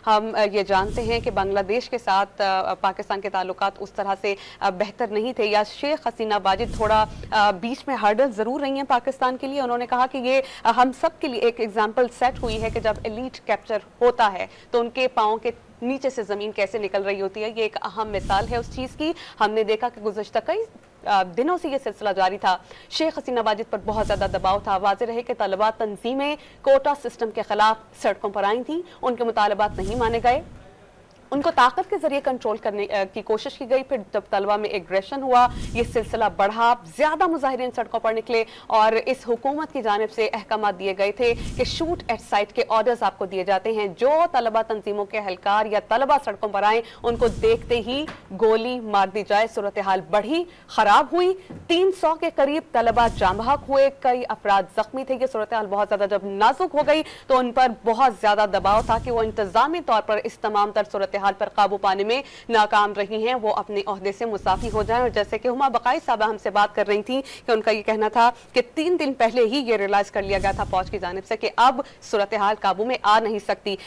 हम ये जानते हैं कि बांग्लादेश के साथ पाकिस्तान के ताल्लुकात उस तरह से बेहतर नहीं थे, या शेख हसीना वाजिद थोड़ा बीच में हर्डल जरूर रही हैं पाकिस्तान के लिए। उन्होंने कहा कि ये हम सब के लिए एक एग्जाम्पल सेट हुई है कि जब एलीट कैप्चर होता है तो उनके पाँव के नीचे से जमीन कैसे निकल रही होती है। ये एक अहम मिसाल है उस चीज की। हमने देखा कि गुज़श्ता कई दिनों से ये सिलसिला जारी था, शेख हसीना वाजिद पर बहुत ज्यादा दबाव था। वाज़ेह रहे कि तलबा तंजीमें कोटा सिस्टम के खिलाफ सड़कों पर आई थी, उनके मुतालबात नहीं माने गए, उनको ताकत के जरिए कंट्रोल करने की कोशिश की गई। फिर जब तलबा में एग्रेशन हुआ, ये सिलसिला बढ़ा, ज्यादा मुजाहिरीन सड़कों पर निकले और इस हुकूमत की जानिब से अहकाम दिए गए थे कि शूट एट साइट के ऑर्डर्स आपको दिए जाते हैं। जो तलबा तंजीमों के एहलकार या तलबा सड़कों पर आए उनको देखते ही गोली मार दी जाए। सूरत हाल बढ़ी, खराब हुई, 300 के करीब तलबा जाम बहक हुए, कई अफराद जख्मी थे। ये सूरत हाल बहुत ज्यादा जब नाजुक हो गई तो उन पर बहुत ज्यादा दबाव था कि वो इंतजामी तौर पर इस तमाम तर सूरत हाल पर काबू पाने में नाकाम रही हैं, वो अपने ओहदे से मुसाफी हो जाएं। और जैसे कि हुमा बकाई साहबा हमसे बात कर रही थी कि उनका ये कहना था कि 3 दिन पहले ही ये रियलाइज कर लिया गया था फौज की जानिब से कि अब सूरत हाल काबू में आ नहीं सकती।